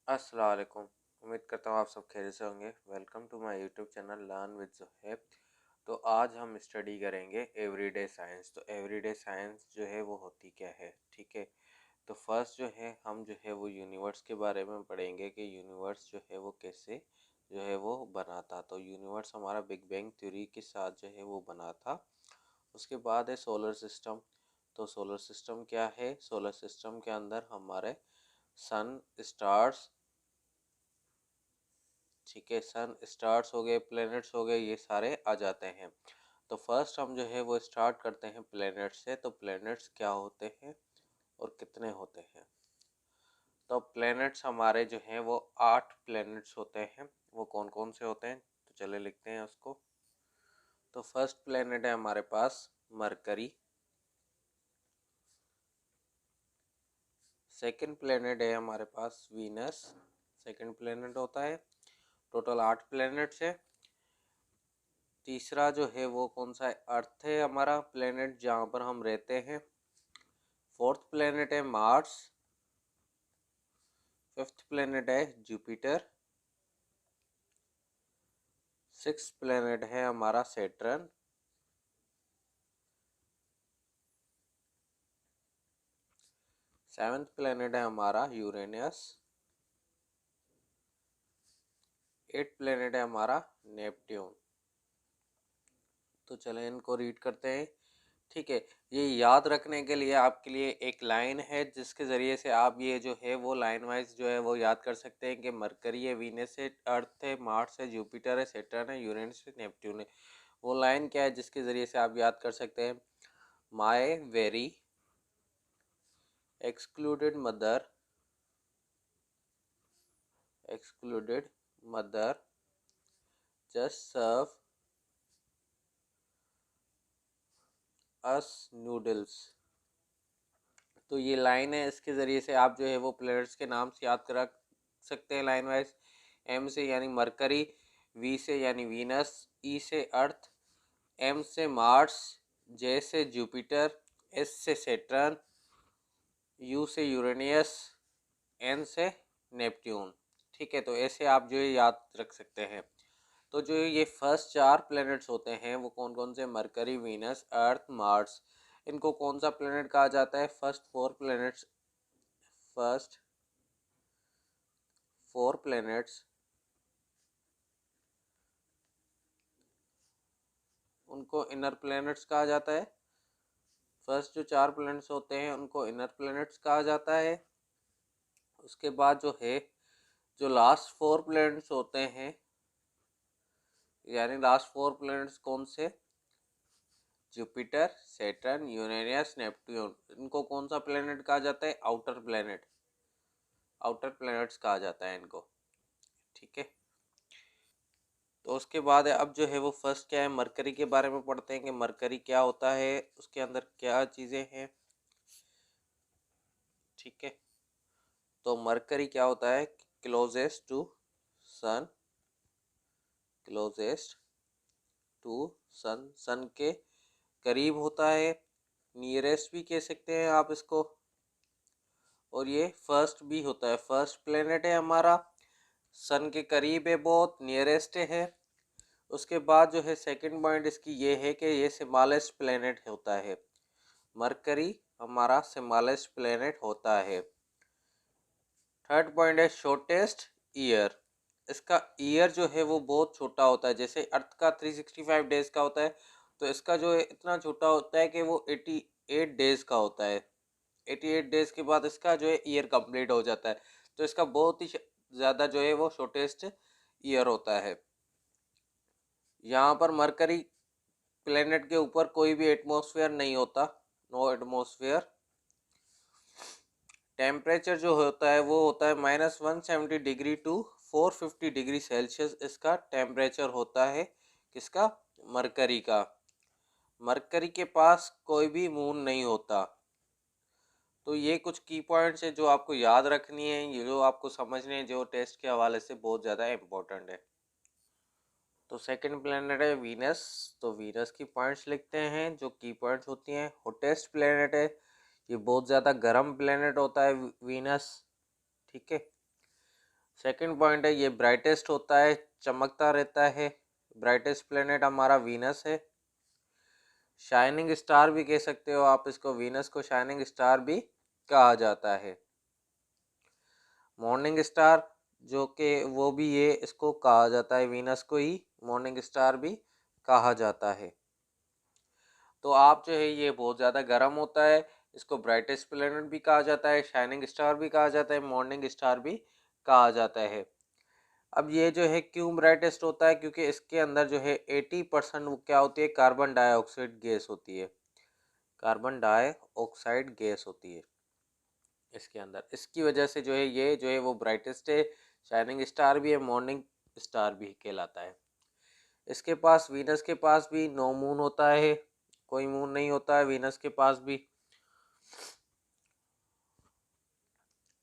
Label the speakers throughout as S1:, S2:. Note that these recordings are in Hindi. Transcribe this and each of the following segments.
S1: अस्सलाम वालेकुम। उम्मीद करता हूँ आप सब खैरियत से होंगे। Welcome to my YouTube channel learn with Zuhaib. तो आज हम स्टडी करेंगे एवरीडे साइंस। तो एवरीडे साइंस जो है वो होती क्या है, ठीक है। तो फर्स्ट जो है हम जो है वो यूनिवर्स के बारे में पढ़ेंगे कि यूनिवर्स जो है वो कैसे जो है वो बना था। तो यूनिवर्स हमारा बिग बैंग थ्योरी के साथ जो है वो बना था। उसके बाद है सोलर सिस्टम। तो सोलर सिस्टम क्या है? सोलर सिस्टम के अंदर हमारे सन, स्टार्स, ठीक है, सन, स्टार्स हो गए, प्लैनेट्स हो गए, ये सारे आ जाते हैं। तो फर्स्ट हम जो है वो स्टार्ट करते हैं प्लैनेट्स से। तो प्लैनेट्स क्या होते हैं और कितने होते हैं? तो प्लैनेट्स हमारे जो हैं वो 8 प्लैनेट्स होते हैं। वो कौन कौन से होते हैं? तो चले लिखते हैं उसको। तो फर्स्ट प्लैनेट है हमारे पास मरकरी। सेकंड प्लैनेट है हमारे पास वीनस। सेकंड प्लैनेट होता है। टोटल 8 प्लैनेट्स है। तीसरा जो है वो कौन सा है? अर्थ है हमारा प्लेनेट जहाँ पर हम रहते हैं। फोर्थ प्लेनेट है मार्स। फिफ्थ प्लेनेट है जुपिटर। सिक्स्थ प्लेनेट है हमारा सैटर्न। सेवन्थ प्लेनेट है हमारा यूरेनस। एट प्लेनेट है हमारा नेपट्यून। तो चलें इनको रीड करते हैं, ठीक है। ये याद रखने के लिए आपके लिए एक लाइन है जिसके ज़रिए से आप ये जो है वो लाइन वाइज जो है वो याद कर सकते हैं कि मरकरी है, वीनस है, अर्थ है, मार्स है, जुपिटर है, सैटर्न है, यूरेनस है, नेपट्यून है। वो लाइन क्या है जिसके ज़रिए से आप याद कर सकते हैं? My very excluded mother just serve us noodles. तो ये लाइन है, इसके ज़रिए से आप जो है वो प्लेनेट्स के नाम से याद करा सकते हैं लाइन वाइज। एम से यानी मरकरी, वी से यानी वीनस, ई से अर्थ, एम से मार्स, जे से जुपिटर, एस से सैटर्न, यू से यूरेनियस, एन से नेपट्यून, ठीक है। तो ऐसे आप जो है याद रख सकते हैं। तो जो ये फर्स्ट 4 प्लैनेट्स होते हैं वो कौन कौन से? मरकरी, वीनस, अर्थ, मार्स। इनको कौन सा प्लैनेट कहा जाता है? फर्स्ट 4 प्लैनेट्स उनको इनर प्लैनेट्स कहा जाता है। फर्स्ट जो 4 प्लैनेट्स होते हैं उनको इनर प्लैनेट्स कहा जाता है। उसके बाद जो है जो लास्ट 4 प्लैनेट्स होते हैं, यानी लास्ट 4 प्लैनेट्स कौन से? Jupiter, Saturn, Uranus, Neptune. इनको कौन सा प्लैनेट कहा जाता है? Outer planet. आउटर प्लैनेट्स कहा जाता है इनको, ठीक है। तो उसके बाद अब जो है वो फर्स्ट क्या है, मरकरी के बारे में पढ़ते हैं कि मरकरी क्या होता है, उसके अंदर क्या चीज़ें हैं, ठीक है। तो मरकरी क्या होता है? Closest to sun, closest to sun, sun के करीब होता है। नियरेस्ट भी कह सकते हैं आप इसको। और ये फर्स्ट भी होता है, फर्स्ट प्लेनेट है हमारा, सन के करीब है, बहुत नियरेस्ट है। उसके बाद जो है सेकंड पॉइंट इसकी ये है कि ये स्मॉलेस्ट प्लेनेट होता है। मरकरी हमारा स्मॉलेस्ट प्लेनेट होता है। थर्ड पॉइंट है शॉर्टेस्ट ईयर। इसका ईयर जो है वो बहुत छोटा होता है। जैसे अर्थ का 365 डेज का होता है, तो इसका जो है इतना छोटा होता है कि वो 88 डेज का होता है। 88 डेज के बाद इसका जो है ईयर कंप्लीट हो जाता है। तो इसका बहुत ही ज़्यादा जो है वो शॉर्टेस्ट ईयर होता है। यहाँ पर मरकरी प्लेनेट के ऊपर कोई भी एटमॉस्फेयर नहीं होता, नो एटमॉस्फेयर। टेम्परेचर जो होता है वो होता है -170 डिग्री टू 450 डिग्री सेल्सियस। इसका टेम्परेचर होता है किसका? मरकरी का। मरकरी के पास कोई भी मून नहीं होता। तो ये कुछ की पॉइंट्स है जो आपको याद रखनी है, ये जो आपको समझने हैं, जो टेस्ट के हवाले से बहुत ज़्यादा इम्पोर्टेंट है। तो सेकंड प्लेनेट है वीनस। तो वीनस की पॉइंट्स लिखते हैं जो की पॉइंट्स होती हैं। हॉटेस्ट प्लेनेट है, ये बहुत ज़्यादा गर्म प्लेनेट होता है वीनस, ठीक है। सेकंड पॉइंट है ये ब्राइटेस्ट होता है, चमकता रहता है। ब्राइटेस्ट प्लेनेट हमारा वीनस है। शाइनिंग स्टार भी कह सकते हो आप इसको, वीनस को शाइनिंग स्टार भी कहा जाता है। मॉर्निंग स्टार जो कि वो भी ये इसको कहा जाता है, वीनस को ही मॉर्निंग स्टार भी कहा जाता है। तो आप जो है ये बहुत ज़्यादा गर्म होता है, इसको ब्राइटेस्ट प्लेनेट भी कहा जाता है, शाइनिंग स्टार भी कहा जाता है, मॉर्निंग स्टार भी कहा जाता है। अब ये जो है क्यों ब्राइटेस्ट होता है, क्योंकि इसके अंदर जो है 80% वो क्या होती है, कार्बन डाइऑक्साइड गैस होती है। कार्बन डाइऑक्साइड गैस होती है इसके अंदर। इसकी वजह से जो है ये जो है वो ब्राइटेस्ट है, शाइनिंग स्टार भी है, मॉर्निंग स्टार भी कहलाता है। इसके पास वीनस के पास भी नो मून होता है, कोई मून नहीं होता है वीनस के पास भी।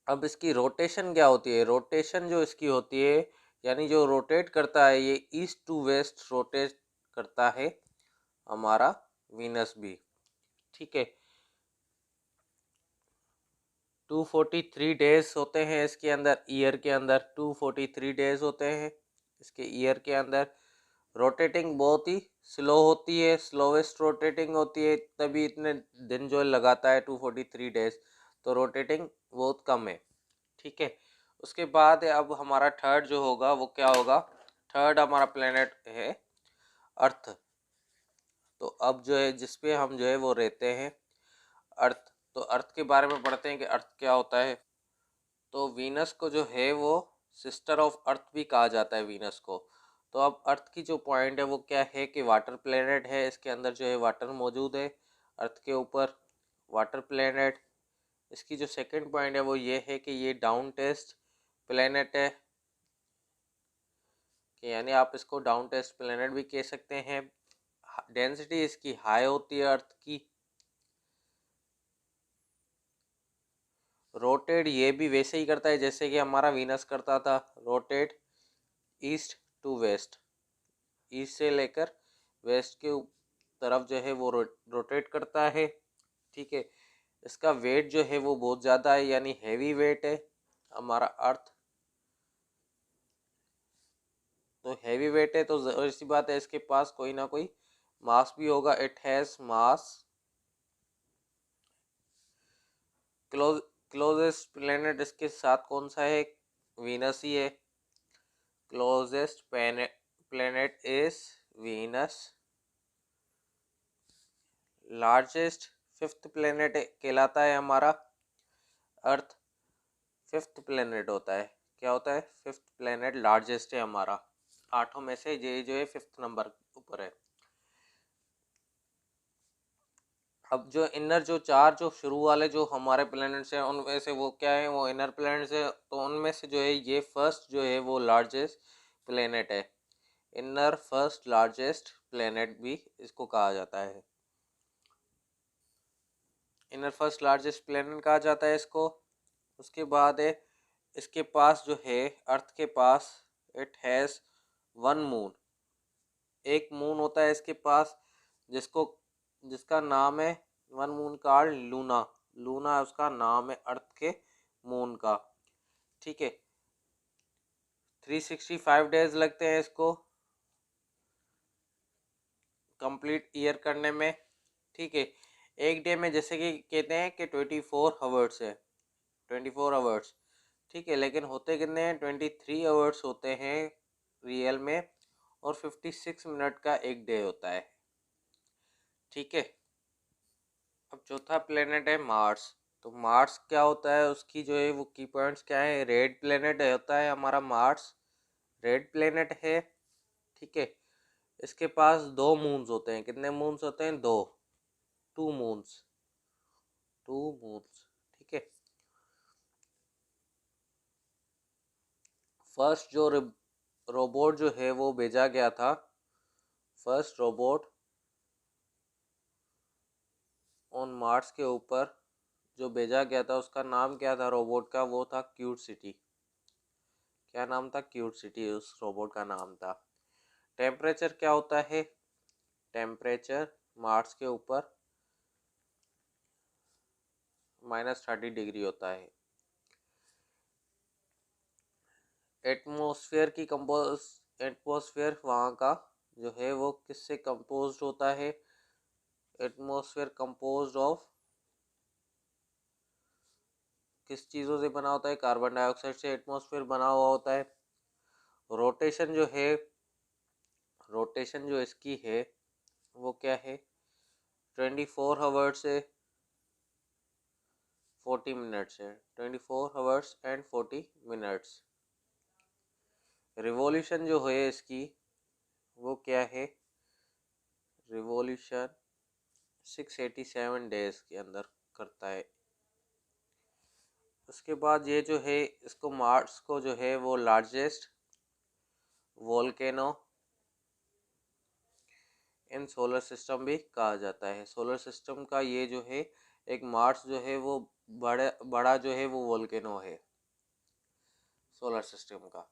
S1: अब इसकी रोटेशन क्या होती है, रोटेशन जो इसकी होती है यानी जो रोटेट करता है ये ईस्ट टू वेस्ट रोटेट करता है हमारा वीनस भी। ठीक है, 243 डेज होते हैं इसके अंदर, ईयर के अंदर 243 डेज होते हैं इसके ईयर के अंदर। रोटेटिंग बहुत ही स्लो होती है, स्लोवेस्ट रोटेटिंग होती है, तभी इतने दिन जो लगाता है 243 डेज, तो रोटेटिंग बहुत कम है। ठीक है, उसके बाद अब हमारा थर्ड जो होगा वो क्या होगा, थर्ड हमारा प्लेनेट है अर्थ। तो अब जो है जिसपे हम जो है वो रहते हैं अर्थ। तो अर्थ के बारे में पढ़ते हैं कि अर्थ क्या होता है। तो वीनस को जो है वो सिस्टर ऑफ अर्थ भी कहा जाता है वीनस को। तो अब अर्थ की जो पॉइंट है वो क्या है कि वाटर प्लेनेट है, इसके अंदर जो है वाटर मौजूद है अर्थ के ऊपर, वाटर प्लेनेट। इसकी जो सेकंड पॉइंट है वो ये है कि ये डाउन टेस्ट प्लेनेट है, कि यानी आप इसको डाउन टेस्ट प्लेनेट भी कह सकते हैं। डेंसिटी इसकी हाई होती है अर्थ की। रोटेट ये भी वैसे ही करता है जैसे कि हमारा वीनस करता था, rotate east to west, east से लेकर वेस्ट के तरफ जो है वो रोटेट करता है। ठीक है, इसका वेट जो है वो बहुत ज़्यादा है, यानी हैवी वेट है हमारा अर्थ। तो हैवी वेट है तो ज़ाहिर सी बात है इसके पास कोई ना कोई मास भी होगा, it has mass. Closest planet इसके साथ कौन सा है, वीनस ही है। Closest planet is Venus. Largest fifth planet कहलाता है हमारा अर्थ। फिफ्थ प्लेनेट होता है, क्या होता है, फिफ्थ प्लेनेट लार्जेस्ट है हमारा, आठों में से ये जो है फिफ्थ नंबर ऊपर है। अब जो इनर जो चार जो शुरू वाले जो हमारे प्लैनेट्स हैं उनमें से वो क्या है, वो इनर प्लैनेट्स है। तो उनमें से जो है ये फर्स्ट जो है वो लार्जेस्ट प्लैनेट है, इनर फर्स्ट लार्जेस्ट प्लैनेट भी इसको कहा जाता है, इनर फर्स्ट लार्जेस्ट प्लैनेट कहा जाता है इसको। उसके बाद है इसके पास जो है अर्थ के पास इट हैज़ वन मून, एक मून होता है इसके पास, जिसको जिसका नाम है one moon card Luna. Luna उसका नाम है अर्थ के मून का। ठीक है, 365 डेज लगते हैं इसको कंप्लीट ईयर करने में। ठीक है, एक डे में जैसे कि कहते हैं कि 24 आवर्स है, 24 आवर्स। ठीक है, लेकिन होते कितने हैं, 23 आवर्स होते हैं रियल में, और 56 मिनट का एक डे होता है। ठीक है, अब चौथा प्लेनेट है मार्स। तो मार्स क्या होता है, उसकी जो है वो की पॉइंट्स क्या है, रेड प्लेनेट होता है हमारा मार्स, रेड प्लेनेट है। ठीक है, इसके पास दो मून्स होते हैं, कितने मून्स होते हैं, दो, टू मून्स, टू मून्स। ठीक है, फर्स्ट जो रोबोट जो है वो भेजा गया था, फर्स्ट रोबोट ऑन मार्स के ऊपर जो भेजा गया था उसका नाम क्या था रोबोट का, वो था क्यूरियोसिटी। क्या नाम था, क्यूरियोसिटी उस रोबोट का नाम था। टेम्परेचर क्या होता है, टेम्परेचर मार्स के ऊपर -30 डिग्री होता है। एटमॉस्फेयर की एटमॉस्फेयर वहाँ का जो है वो किससे कंपोज्ड होता है? एटमॉस्फेयर कंपोज्ड ऑफ किस चीज़ों से बना होता है? कार्बन डाइऑक्साइड से एटमॉस्फेयर बना हुआ होता है। रोटेशन जो इसकी है वो क्या है? 24 आवर्स से 40 मिनट्स है। 24 आवर्स एंड 40 मिनट्स। रिवॉल्यूशन जो है इसकी वो क्या है? रिवॉल्यूशन 687 डेज के अंदर करता है। उसके बाद ये जो है इसको मार्स को जो है वो लार्जेस्ट वोल्केनो इन सोलर सिस्टम भी कहा जाता है। सोलर सिस्टम का ये जो है एक मार्स जो है वो बड़ा जो है वो वोल्केनो है सोलर सिस्टम का।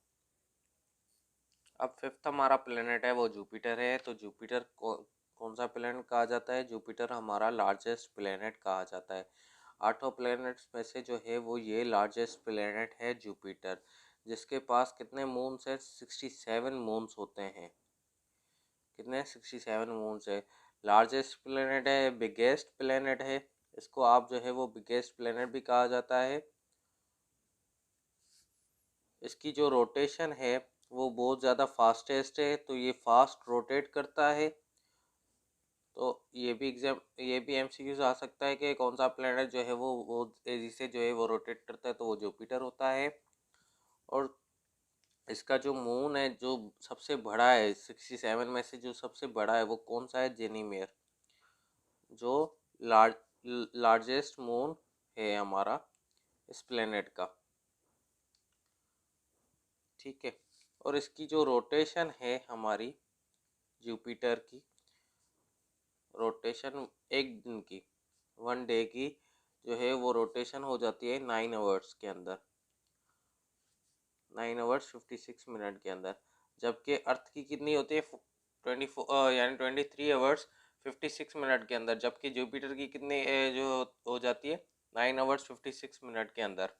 S1: अब फिफ्थ हमारा प्लेनेट है वो जुपिटर है। तो जुपिटर कौन सा प्लेनेट कहा जाता है? जुपिटर हमारा लार्जेस्ट प्लेनेट कहा जाता है। 8 प्लेनेट्स में से जो है वो ये लार्जेस्ट प्लेनेट है जुपिटर, जिसके पास कितने मून्स है? 67 मून्स होते हैं। कितने? 67 मून्स है। लार्जेस्ट प्लेनेट है, बिगेस्ट प्लेनेट है। इसको आप जो है वो बिगेस्ट प्लेनेट भी कहा जाता है। इसकी जो रोटेशन है वो बहुत ज़्यादा फास्टेस्ट है, तो ये फास्ट रोटेट करता है। तो ये भी एमसीक्यूज आ सकता है कि कौन सा प्लेनेट जो है वो तेजी से जो है वो रोटेट करता है, तो वो जुपिटर होता है। और इसका जो मून है जो सबसे बड़ा है 67 में से जो सबसे बड़ा है वो कौन सा है? जेनीमेर, जो लार्जेस्ट मून है हमारा इस प्लेनेट का। ठीक है। और इसकी जो रोटेशन है हमारी जुपिटर की, रोटेशन एक दिन की, 1 डे की जो है वो रोटेशन हो जाती है 9 आवर्स के अंदर, 9 आवर्स 56 मिनट के अंदर। जबकि अर्थ की कितनी होती है? 24 यानी 23 आवर्स 56 मिनट के अंदर। जबकि जुपिटर की कितनी जो हो जाती है 9 आवर्स 56 मिनट के अंदर।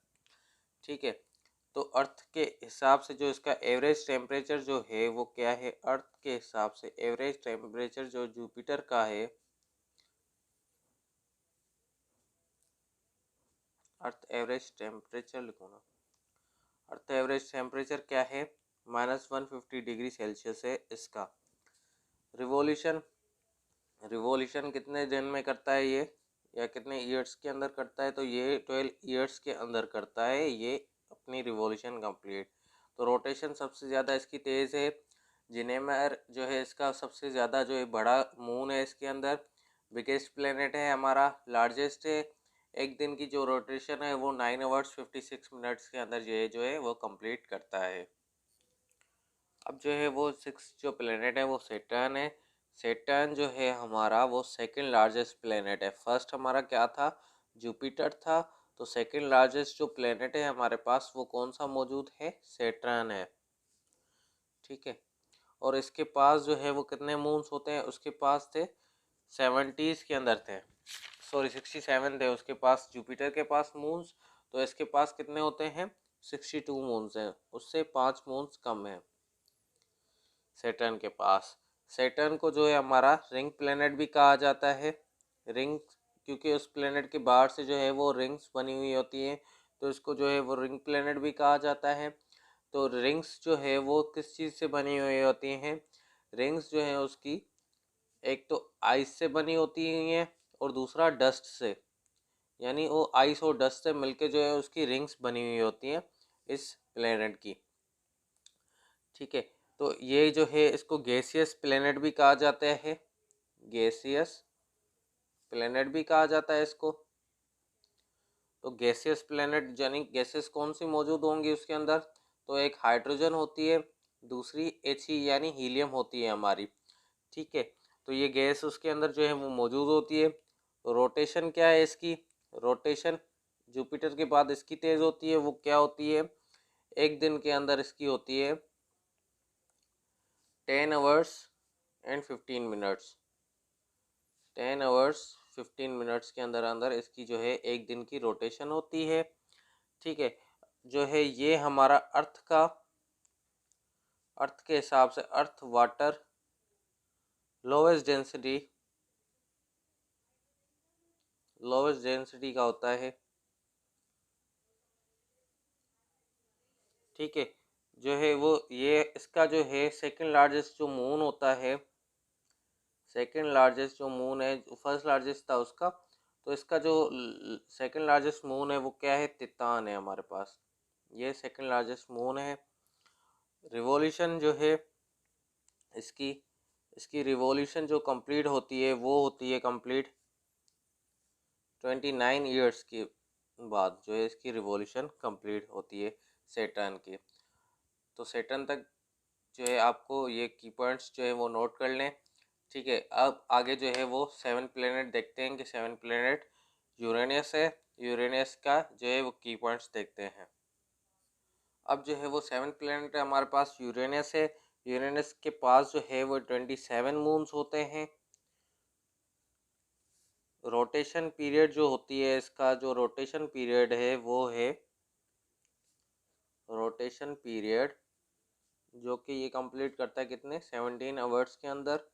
S1: ठीक है। तो अर्थ के हिसाब से जो इसका एवरेज टेम्परेचर जो है वो क्या है? अर्थ के हिसाब से एवरेज टेम्परेचर जो जुपिटर का है, अर्थ एवरेज टेम्परेचर लिखो ना। अर्थ एवरेज टेम्परेचर क्या है? -150 डिग्री सेल्सियस है इसका। रिवॉल्यूशन कितने दिन में करता है ये, या कितने ईयर्स के अंदर करता है? तो ये 12 ईयर्स के अंदर करता है ये अपनी रिवॉल्यूशन कंप्लीट। तो रोटेशन सबसे ज़्यादा इसकी तेज़ है। जिनेमर जो है इसका सबसे ज़्यादा जो है बड़ा मून है इसके अंदर। बिगेस्ट प्लेनेट है हमारा, लार्जेस्ट है। एक दिन की जो रोटेशन है वो 9 आवर्स 56 मिनट्स के अंदर ये जो है वो कंप्लीट करता है। अब जो है वो 6 जो प्लेनेट है वो सेटर्न है। सेटर्न जो है हमारा वो सेकंड लार्जेस्ट प्लेनेट है। फर्स्ट हमारा क्या था? जुपिटर था। तो सेकंड लार्जेस्ट जो प्लेनेट है हमारे पास वो कौन सा मौजूद है? सेटर्न है। ठीक है। और इसके पास जो है वो कितने मून्स होते हैं? उसके पास थे 70s के अंदर थे, सॉरी 67 थे उसके पास, जुपिटर के पास मून्स। तो इसके पास कितने होते हैं? 62 मून्स हैं, उससे 5 मून्स कम है सेटर्न के पास। सेटर्न को जो है हमारा रिंग प्लेनेट भी कहा जाता है। रिंग, क्योंकि उस प्लेनेट के बाहर से जो है वो रिंग्स बनी हुई होती हैं, तो इसको जो है वो रिंग प्लेनेट भी कहा जाता है। तो रिंग्स जो है वो किस चीज़ से बनी हुई होती हैं? रिंग्स जो है उसकी एक तो आइस से बनी होती हैं और दूसरा डस्ट से, यानी वो आइस और डस्ट से मिलके जो है उसकी रिंग्स बनी हुई होती हैं इस प्लेनेट की। ठीक है। तो ये जो है इसको गैसियस प्लेनेट भी कहा जाता है, गैसियस प्लेनेट भी कहा जाता है इसको। तो गैसियस प्लेनेट यानी गैसेस कौन सी मौजूद होंगी उसके अंदर? तो एक हाइड्रोजन होती है, दूसरी He यानी हीलियम होती है हमारी। ठीक है। तो ये गैस उसके अंदर जो है वो मौजूद होती है। रोटेशन क्या है इसकी? रोटेशन जुपिटर के बाद इसकी तेज होती है, वो क्या होती है? एक दिन के अंदर इसकी होती है 10 hours and 15 minutes. 10 hours 15 minutes के अंदर अंदर इसकी जो है एक दिन की रोटेशन होती है। ठीक है। जो है ये हमारा अर्थ का अर्थ के हिसाब से अर्थ वाटर लोवेस्ट डेंसिटी का होता है। ठीक है, जो है वो ये इसका जो है सेकंड लार्जेस्ट जो मून होता है, सेकंड लार्जेस्ट जो मून है, फर्स्ट लार्जेस्ट था उसका, तो इसका जो सेकंड लार्जेस्ट मून है वो क्या है, तितान है हमारे पास। ये सेकंड लार्जेस्ट मून है। रिवॉल्यूशन जो है इसकी इसकी रिवॉल्यूशन जो कंप्लीट होती है वो होती है कंप्लीट 29 ईयर्स के बाद जो है इसकी रिवॉल्यूशन कंप्लीट होती है सैटर्न की। तो सैटर्न तक जो है आपको ये की पॉइंट्स जो है वो नोट कर लें। ठीक है, अब आगे जो है वो 7 प्लेनेट देखते हैं कि 7 प्लेनेट यूरेनियस है। यूरेनियस का जो है वो की पॉइंट्स देखते हैं। अब जो है वो 7 प्लेनेट है हमारे पास। यूरेनियस है, यूरेनियस के पास जो है वो 27 मून्स होते हैं। रोटेशन पीरियड जो होती है, इसका जो रोटेशन पीरियड है वो है रोटेशन पीरियड, जो कि ये कंप्लीट करता है कितने 17 आवर्स के अंदर।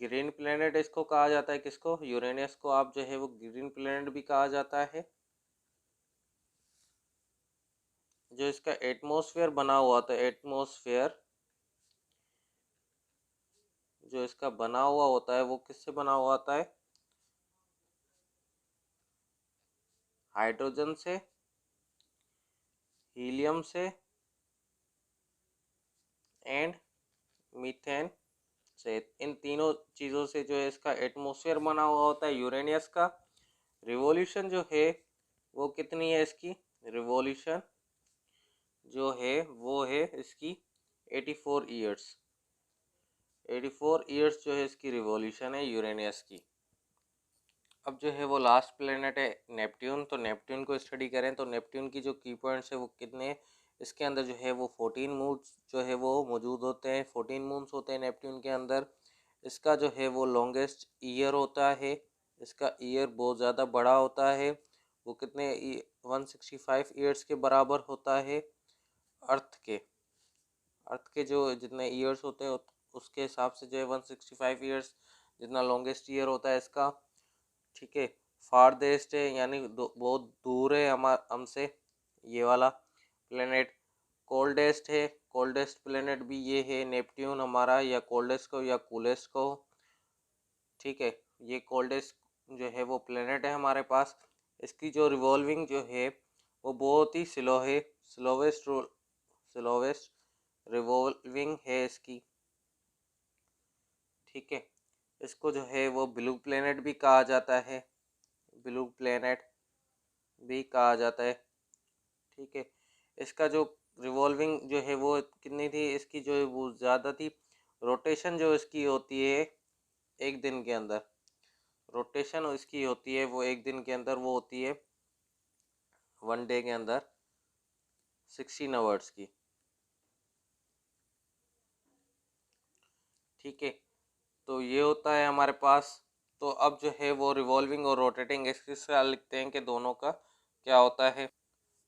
S1: ग्रीन प्लेनेट इसको कहा जाता है, किसको, यूरेनियस को आप जो है वो ग्रीन प्लेनेट भी कहा जाता है। जो इसका एटमॉस्फेयर बना हुआ था, एटमॉस्फेयर जो इसका बना हुआ होता है वो किससे बना हुआ होता है, हाइड्रोजन से, हीलियम से एंड मीथेन से। इन तीनों चीज़ों से जो है इसका एटमॉस्फेयर बना हुआ होता है यूरेनियस का। रिवॉल्यूशन जो है वो कितनी है इसकी, रिवॉल्यूशन जो है वो है इसकी 84 ईयर्स। 84 ईयर्स जो है इसकी रिवॉल्यूशन है यूरेनियस की। अब जो है वो लास्ट प्लेनेट है नेपट्यून। तो नेपट्यून को स्टडी करें तो नेपट्यून की जो की पॉइंट्स है वो कितने, इसके अंदर जो है वो 14 मून्स जो है वो मौजूद होते हैं। 14 मून्स होते हैं नेपट्यून के अंदर। इसका जो है वो लॉन्गेस्ट ईयर होता है, इसका ईयर बहुत ज़्यादा बड़ा होता है। वो कितने 165 ईयर्स के बराबर होता है अर्थ के। अर्थ के जो जितने ईयर्स होते हैं उसके हिसाब से जो है 165 ईयर्स जितना लॉन्गेस्ट ईयर होता है इसका। ठीक है, फारदेस्ट है यानी बहुत दूर है हमसे ये वाला प्लेनेट। कोल्डेस्ट है, कोल्डेस्ट प्लेनेट भी ये है नेपट्यून हमारा, या कोल्डेस्ट को या कूलेस्ट को। ठीक है, ये कोल्डेस्ट जो है वो प्लेनेट है हमारे पास। इसकी जो रिवॉल्विंग जो है वो बहुत ही स्लो है, स्लोवेस्ट रिवॉल्विंग है इसकी। ठीक है, इसको जो है वो ब्लू प्लेनेट भी कहा जाता है, ब्लू प्लेनेट भी कहा जाता है। ठीक है, इसका जो रिवॉल्विंग जो है वो कितनी थी, इसकी जो है वो ज़्यादा थी। रोटेशन जो इसकी होती है एक दिन के अंदर, रोटेशन इसकी होती है वो एक दिन के अंदर वो होती है 1 डे के अंदर 16 आवर्स की। ठीक है, तो ये होता है हमारे पास। तो अब जो है वो रिवॉल्विंग और रोटेटिंग एक्सिस का लिखते हैं कि दोनों का क्या होता है।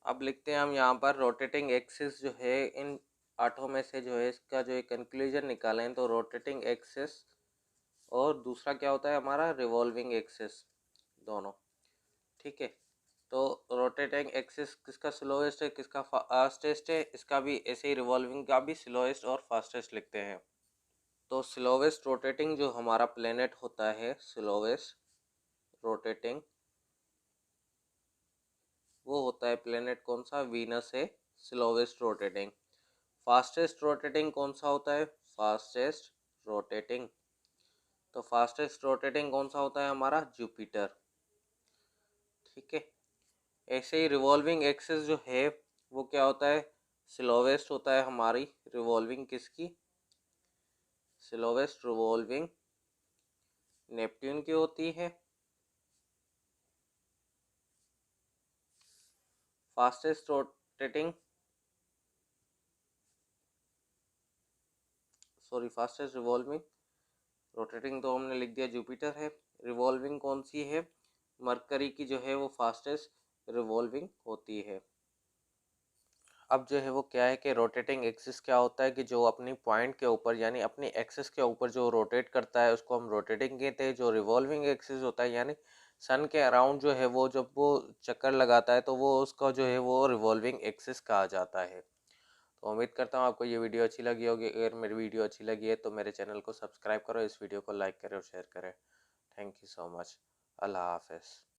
S1: अब लिखते हैं हम यहाँ पर रोटेटिंग एक्सिस जो है इन आठों में से जो है इसका जो एक कंक्लूजन निकालें तो रोटेटिंग एक्सिस और दूसरा क्या होता है हमारा रिवॉल्विंग एक्सिस, दोनों। ठीक है, तो रोटेटिंग एक्सिस किसका स्लोएस्ट है किसका फास्टेस्ट है, इसका भी ऐसे ही रिवॉल्विंग का भी स्लोएस्ट और फास्टेस्ट लिखते हैं। तो स्लोवेस्ट रोटेटिंग जो हमारा प्लेनेट होता है, स्लोवेस्ट रोटेटिंग वो होता है प्लेनेट कौन सा, वीनस है स्लोवेस्ट रोटेटिंग। फास्टेस्ट रोटेटिंग कौन सा होता है, फास्टेस्ट रोटेटिंग, तो फास्टेस्ट रोटेटिंग कौन सा होता है हमारा, जुपिटर। ठीक है, ऐसे ही रिवॉल्विंग एक्सिस जो है वो क्या होता है, स्लोवेस्ट होता है हमारी रिवॉल्विंग किसकी, स्लोवेस्ट रिवॉल्विंग नेपट्यून की होती है। Fastest rotating fastest revolving rotating तो हमने लिख दिया जुपिटर है। रिवॉल्विंग कौन सी है, मरकरी की जो है वो फास्टेस्ट रिवॉल्विंग होती है। अब जो है वो क्या है कि रोटेटिंग एक्सिस क्या होता है कि जो अपनी पॉइंट के ऊपर यानी अपनी एक्सिस के ऊपर जो रोटेट करता है उसको हम रोटेटिंग कहते हैं। जो रिवॉल्विंग एक्सिस होता है यानी सन के अराउंड जो है वो जब वो चक्कर लगाता है तो वो उसका जो है वो रिवॉल्विंग एक्सिस कहा जाता है। तो उम्मीद करता हूँ आपको ये वीडियो अच्छी लगी होगी। अगर मेरी वीडियो अच्छी लगी है तो मेरे चैनल को सब्सक्राइब करो, इस वीडियो को लाइक करें और शेयर करें। Thank you so much. अल्लाह हाफिज़।